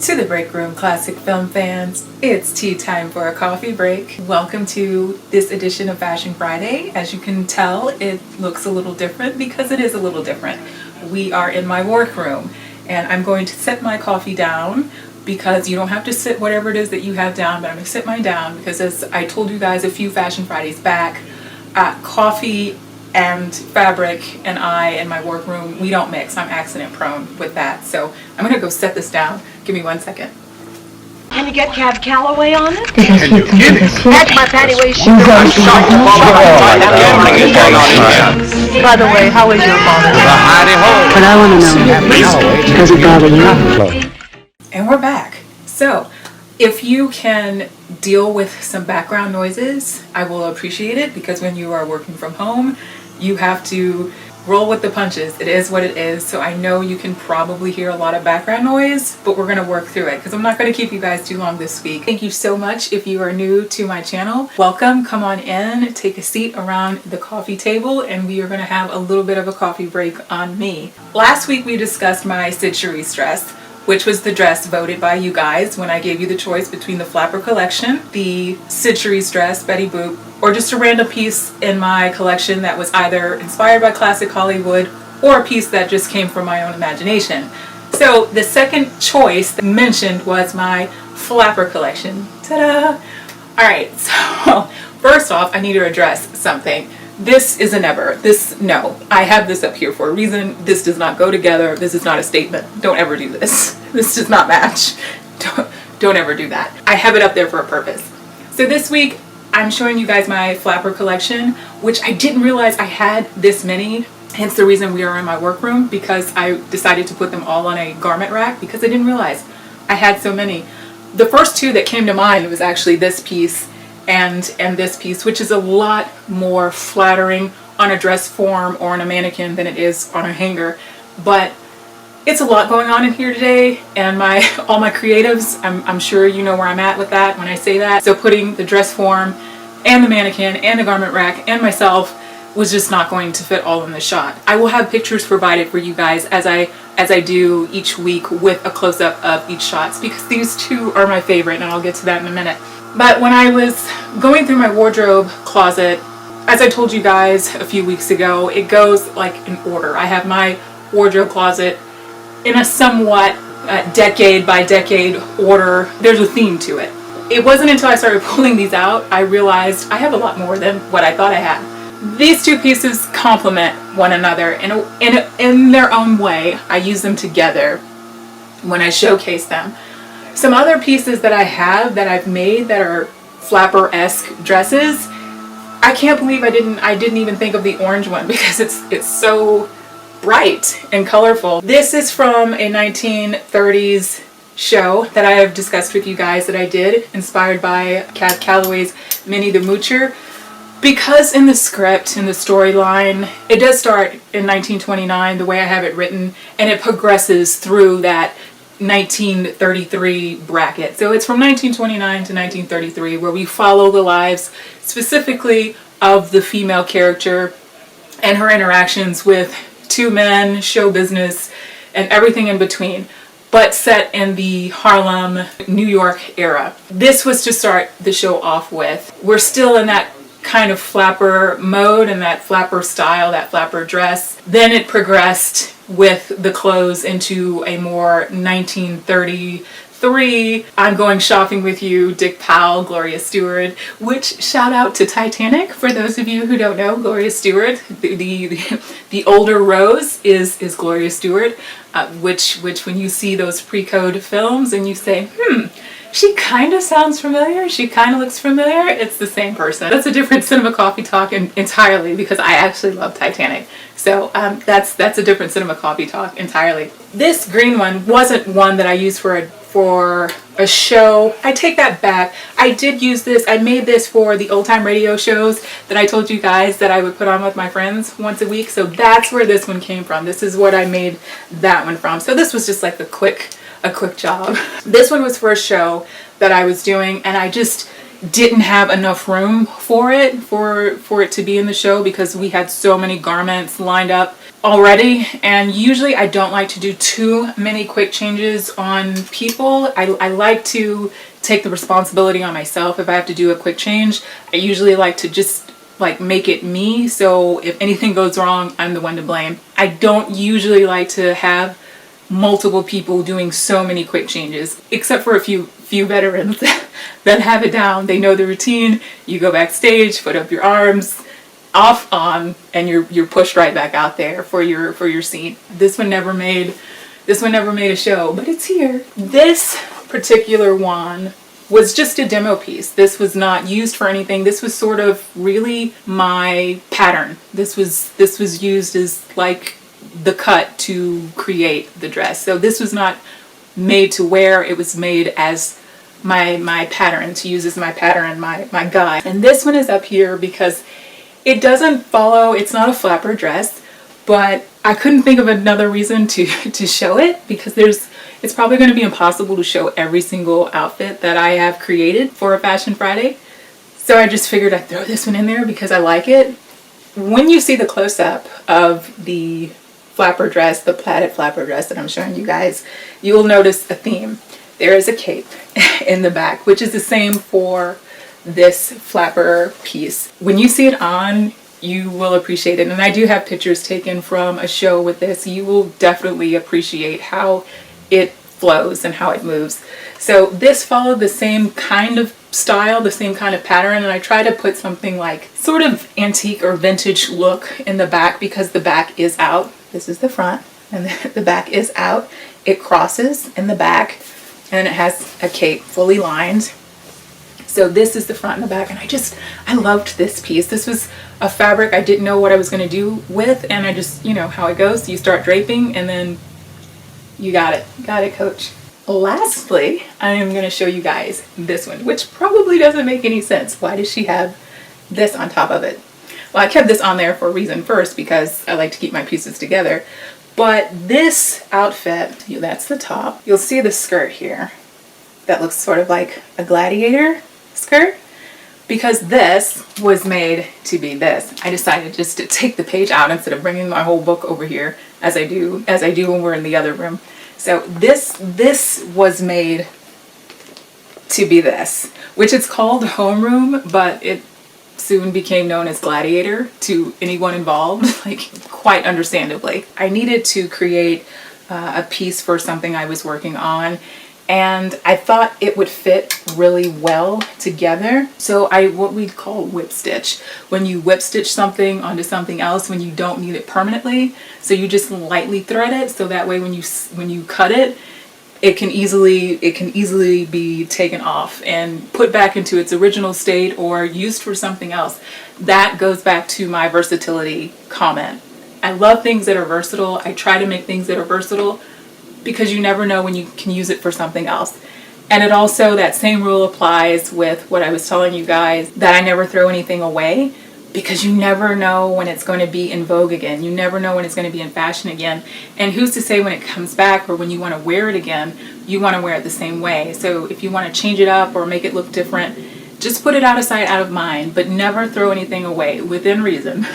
To the Break Room Classic Film fans, it's tea time for a coffee break. Welcome to this edition of Fashion Friday. As you can tell, it looks a little different because it is a little different. We are in my workroom and I'm going to set my coffee down because you don't have to sit whatever it is that you have down, but I'm going to sit mine down because, as I told you guys a few Fashion Fridays back, coffee and fabric and I in my workroom, we don't mix. I'm accident prone with that. So I'm going to go set this down. Give me 1 second. Can you get Cab Calloway on it? Can you get it? That's my patty waist shoe. By the way, how is your father? But I want to know, does it bother you? And we're back. So if you can deal with some background noises, I will appreciate it, because when you are working from home, you have to roll with the punches. It is what it is. So I know you can probably hear a lot of background noise, but we're going to work through it because I'm not going to keep you guys too long this week. Thank you so much if you are new to my channel. Welcome, come on in, take a seat around the coffee table, and we are going to have a little bit of a coffee break on me. Last week we discussed my Sid Charisse dress, which was the dress voted by you guys when I gave you the choice between the Flapper collection, the Sid Charisse dress, Betty Boop, or just a random piece in my collection that was either inspired by classic Hollywood or a piece that just came from my own imagination. So the second choice mentioned was my Flapper collection. Ta-da! Alright, so first off, I need to address something. This is a never. No, I have this up here for a reason. This does not go together. This is not a statement. Don't ever do this. This does not match. Don't ever do that. I have it up there for a purpose. So this week, I'm showing you guys my Flapper collection, which I didn't realize I had this many. Hence the reason we are in my workroom, because I decided to put them all on a garment rack because I didn't realize I had so many. The first two that came to mind was actually this piece and this piece, which is a lot more flattering on a dress form or on a mannequin than it is on a hanger. But it's a lot going on in here today, and all my creatives, I'm sure you know where I'm at with that when I say that. So putting the dress form and the mannequin and the garment rack and myself was just not going to fit all in the shot. I will have pictures provided for you guys as I do each week with a close-up of each shots, because these two are my favorite, and I'll get to that in a minute. But when I was going through my wardrobe closet, as I told you guys a few weeks ago, it goes like in order. I have my wardrobe closet in a somewhat decade by decade order. There's a theme to it. It wasn't until I started pulling these out I realized I have a lot more than what I thought I had. These two pieces complement one another in their own way. I use them together when I showcase them. Some other pieces that I have that I've made that are Flapper-esque dresses, I can't believe I didn't even think of the orange one, because it's so bright and colorful. This is from a 1930s show that I have discussed with you guys that I did, inspired by Cab Calloway's Minnie the Moocher. Because in the script, in the storyline, it does start in 1929, the way I have it written, and it progresses through that 1933 bracket. So it's from 1929 to 1933, where we follow the lives specifically of the female character and her interactions with two men, show business, and everything in between, but set in the Harlem, New York era. This was to start the show off with. We're still in that kind of Flapper mode and that Flapper style, that Flapper dress. Then it progressed with the clothes into a more 1933, I'm going shopping with you, Dick Powell, Gloria Stewart, which, shout out to Titanic, for those of you who don't know, Gloria Stewart, the older Rose is Gloria Stewart, which when you see those pre-code films and you say, she kind of sounds familiar, she kind of looks familiar, it's the same person. That's a different Cinema Coffee Talk entirely, because I actually love Titanic. So that's a different Cinema Coffee Talk entirely. This green one wasn't one that I used for a show. I take that back. I did use this. I made this for the old time radio shows that I told you guys that I would put on with my friends once a week. So that's where this one came from. This is what I made that one from. So this was just like a quick job. This one was for a show that I was doing, and I just didn't have enough room for it to be in the show, because we had so many garments lined up already, and usually I don't like to do too many quick changes on people. I like to take the responsibility on myself. If I have to do a quick change, I usually like to just like make it me, so if anything goes wrong, I'm the one to blame. I don't usually like to have multiple people doing so many quick changes, except for a few veterans that have it down. They know the routine. You go backstage, put up your arms, off, on, and you're pushed right back out there for your scene. This one never made a show, but it's here. This particular one was just a demo piece. This was not used for anything. This was sort of really my pattern. This was used as like the cut to create the dress. So this was not made to wear. It was made as my pattern, to use as my pattern, my guide. And this one is up here because it doesn't follow, it's not a flapper dress, but I couldn't think of another reason to show it, because it's probably going to be impossible to show every single outfit that I have created for a Fashion Friday. So I just figured I'd throw this one in there because I like it. When you see the close-up of the flapper dress, the plaited flapper dress that I'm showing you guys, you will notice a theme. There is a cape in the back, which is the same for this flapper piece. When you see it on, you will appreciate it. And I do have pictures taken from a show with this. You will definitely appreciate how it flows and how it moves. So this followed the same kind of style, the same kind of pattern, and I try to put something like sort of antique or vintage look in the back, because the back is out. This is the front, and the back is out. It crosses in the back, and it has a cape fully lined. So this is the front and the back, and I loved this piece. This was a fabric I didn't know what I was going to do with, and I just, you know how it goes. You start draping, and then you got it. Got it, coach. Lastly, I am going to show you guys this one, which probably doesn't make any sense. Why does she have this on top of it? Well, I kept this on there for a reason. First, because I like to keep my pieces together. But this outfit, that's the top. You'll see the skirt here. That looks sort of like a gladiator skirt. Because this was made to be this. I decided just to take the page out instead of bringing my whole book over here as I do when we're in the other room. So this was made to be this, which it's called homeroom, but it soon became known as gladiator to anyone involved, like quite understandably. I needed to create a piece for something I was working on, and I thought it would fit really well together. So what we call whip stitch, when you whip stitch something onto something else when you don't need it permanently. So you just lightly thread it, so that way when you cut it, it can easily be taken off and put back into its original state or used for something else. That goes back to my versatility comment. I love things that are versatile. I try to make things that are versatile, because you never know when you can use it for something else. And it also, that same rule applies with what I was telling you guys, that I never throw anything away, because you never know when it's going to be in vogue again. You never know when it's going to be in fashion again. And who's to say when it comes back, or when you want to wear it again, you want to wear it the same way. So if you want to change it up or make it look different, just put it out of sight, out of mind, but never throw anything away, within reason.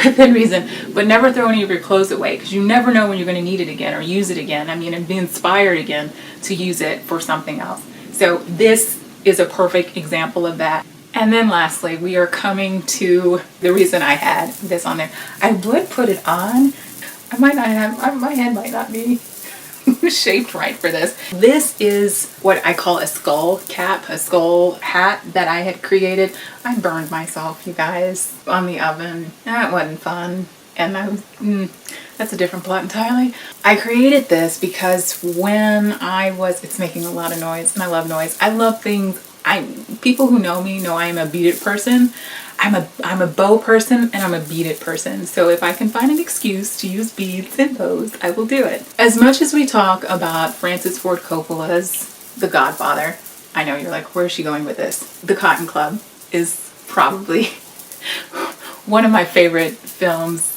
Within reason, but never throw any of your clothes away, because you never know when you're going to need it again or use it again. I mean, and be inspired again to use it for something else. So this is a perfect example of that. And then lastly, we are coming to the reason I had this on there. I would put it on. My head might not be shaped right for this. This is what I call a skull cap, a skull hat that I had created. I burned myself, you guys, on the oven. That wasn't fun. And that's a different plot entirely. I created this because it's making a lot of noise, and I love noise. I love things. People who know me know I am a beaded person. I'm a bow person, and I'm a beaded person. So if I can find an excuse to use beads in bows, I will do it. As much as we talk about Francis Ford Coppola's The Godfather, I know you're like, where is she going with this? The Cotton Club is probably one of my favorite films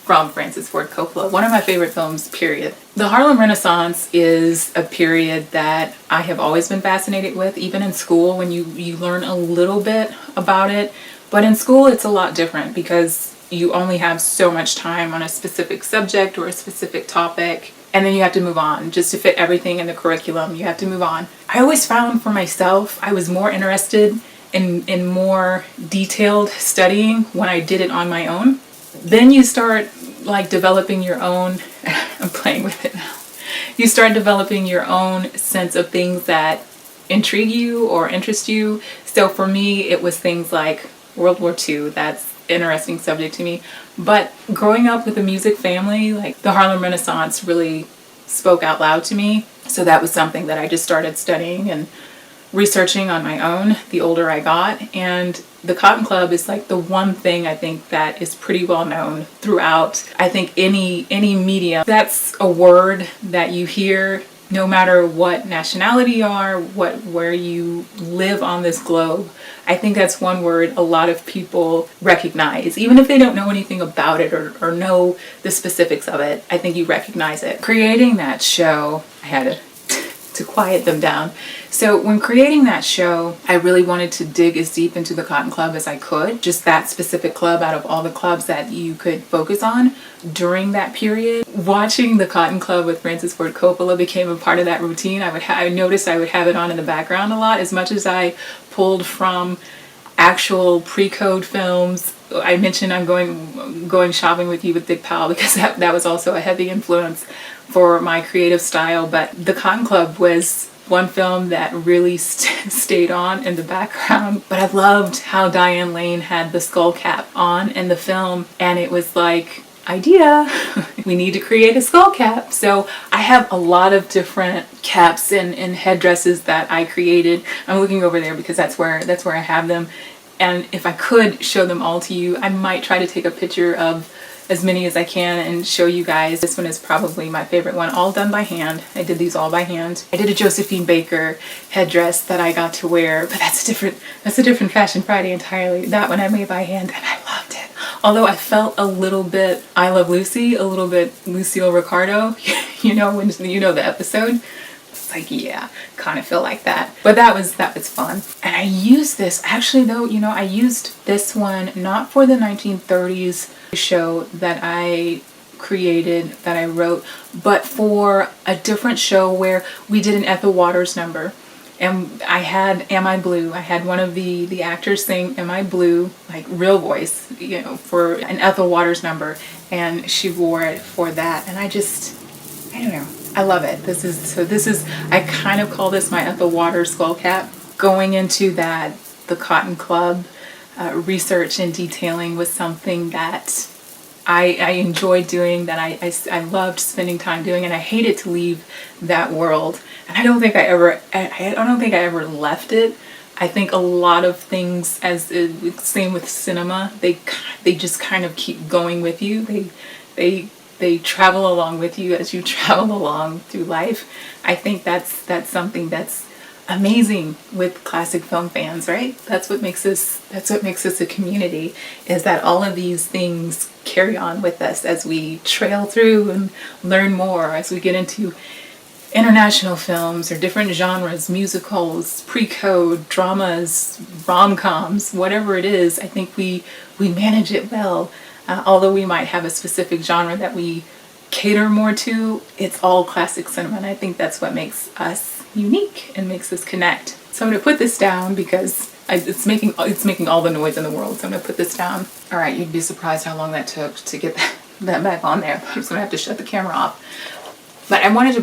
from Francis Ford Coppola. One of my favorite films, period. The Harlem Renaissance is a period that I have always been fascinated with, even in school when you learn a little bit about it. But in school, it's a lot different, because you only have so much time on a specific subject or a specific topic, and then you have to move on. Just to fit everything in the curriculum, you have to move on. I always found for myself, I was more interested in more detailed studying when I did it on my own. Then you start like developing your own, I'm playing with it now. You start developing your own sense of things that intrigue you or interest you. So for me, it was things like World War II. That's an interesting subject to me. But growing up with a music family, like the Harlem Renaissance really spoke out loud to me. So that was something that I just started studying and researching on my own the older I got. And the Cotton Club is like the one thing I think that is pretty well known throughout, I think, any medium. That's a word that you hear no matter what nationality you are, where you live on this globe. I think that's one word a lot of people recognize, even if they don't know anything about it or know the specifics of it. I think you recognize it. Creating that show, I had to quiet them down. So when creating that show, I really wanted to dig as deep into the Cotton Club as I could. Just that specific club out of all the clubs that you could focus on during that period. Watching the Cotton Club with Francis Ford Coppola became a part of that routine. I noticed I would have it on in the background a lot. As much as I pulled from actual pre-code films, I mentioned I'm going shopping with you with Big Pal because that was also a heavy influence for my creative style. But the Cotton Club was one film that really stayed on in the background. But I loved how Diane Lane had the skull cap on in the film, and it was like, idea, we need to create a skull cap. So I have a lot of different caps and headdresses that I created. I'm looking over there because that's where I have them. And if I could show them all to you, I might try to take a picture of as many as I can and show you guys. This one is probably my favorite one, all done by hand. I did these all by hand. I did a Josephine Baker headdress that I got to wear, but that's a different Fashion Friday entirely. That one I made by hand and I loved it. Although I felt a little bit I Love Lucy, a little bit Lucille Ricardo, you know the episode. It's like, yeah, kind of feel like that. But that was fun. And I used this, actually though, I used this one not for the 1930s show that I created, that I wrote, but for a different show where we did an Ethel Waters number. And I had Am I Blue? I had one of the actors sing Am I Blue, like real voice, for an Ethel Waters number. And she wore it for that. And I don't know. I love it. This is, I kind of call this my Ethel Waters skull cap. Going into that, the Cotton Club research and detailing was something that I enjoyed doing, that I loved spending time doing, and I hated to leave that world. And I don't think I ever left it. I think a lot of things, same with cinema, they just kind of keep going with you. They travel along with you as you travel along through life. I think that's something that's amazing with classic film fans, right? That's what makes us a community, is that all of these things carry on with us as we trail through and learn more, as we get into international films or different genres, musicals, pre-code, dramas, rom-coms, whatever it is. I think we manage it well. Although we might have a specific genre that we cater more to, it's all classic cinema, and I think that's what makes us unique and makes us connect. So I'm going to put this down because it's making all the noise in the world, so I'm going to put this down. All right, you'd be surprised how long that took to get that back on there. I'm just going to have to shut the camera off. But I wanted to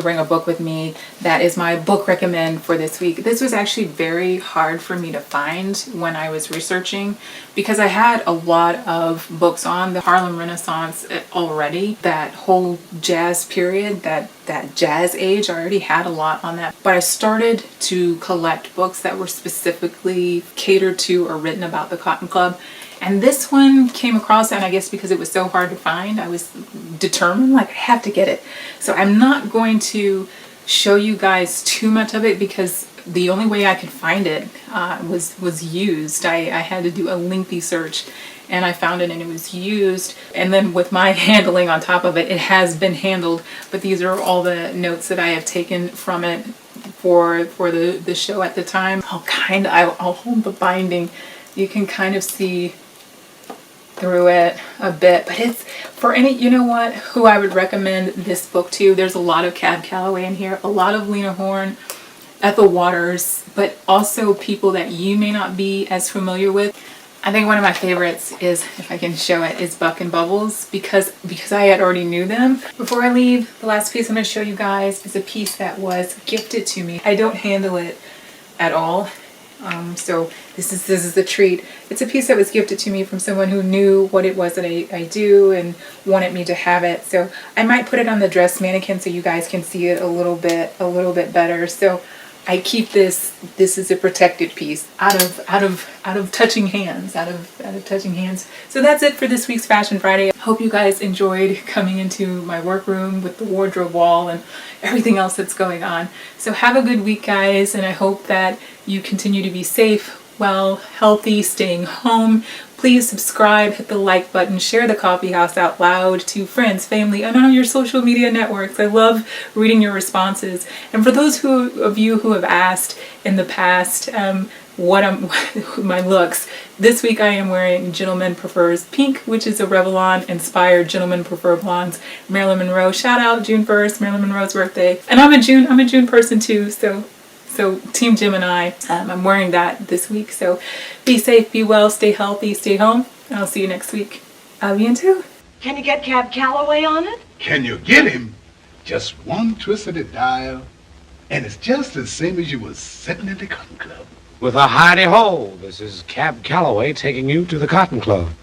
bring a book with me that is my book recommend for this week. This was actually very hard for me to find when I was researching because I had a lot of books on the Harlem Renaissance already. That whole jazz period, that jazz age, I already had a lot on that. But I started to collect books that were specifically catered to or written about the Cotton Club. And this one came across, and I guess because it was so hard to find, I was determined, like, I have to get it. So I'm not going to show you guys too much of it because the only way I could find it was used. I had to do a lengthy search, and I found it, and it was used. And then with my handling on top of it, it has been handled. But these are all the notes that I have taken from it for the show at the time. I'll hold the binding. You can kind of see through it a bit, but it's for any, you know what, who I would recommend this book to. There's a lot of Cab Calloway in here, a lot of Lena Horne, Ethel Waters, but also people that you may not be as familiar with. I think one of my favorites is, if I can show it, is Buck and Bubbles, because I had already knew them. Before I leave, the last piece I'm going to show you guys is a piece that was gifted to me. I don't handle it at all, so this is a treat. It's a piece that was gifted to me from someone who knew what it was that I do and wanted me to have it. So I might put it on the dress mannequin so you guys can see it a little bit better. So I keep this. This is a protected piece out of touching hands, out of touching hands. So that's it for this week's Fashion Friday. Hope you guys enjoyed coming into my workroom with the wardrobe wall and everything else that's going on. So have a good week, guys, and I hope that you continue to be safe, well, healthy, staying home. Please subscribe, hit the like button, share the coffee house out loud to friends, family, and on your social media networks. I love reading your responses. And for those of you who have asked in the past my looks, this week I am wearing Gentleman Prefers Pink, which is a Revlon inspired Gentleman Prefer Blondes. Marilyn Monroe, shout out June 1st, Marilyn Monroe's birthday. And I'm a June person too, so Team Gemini, I'm wearing that this week. So be safe, be well, stay healthy, stay home, and I'll see you next week. Au bientôt. Can you get Cab Calloway on it? Can you get him? Just one twist of the dial, and it's just the same as you was sitting at the Cotton Club. With a hidey-ho, this is Cab Calloway taking you to the Cotton Club.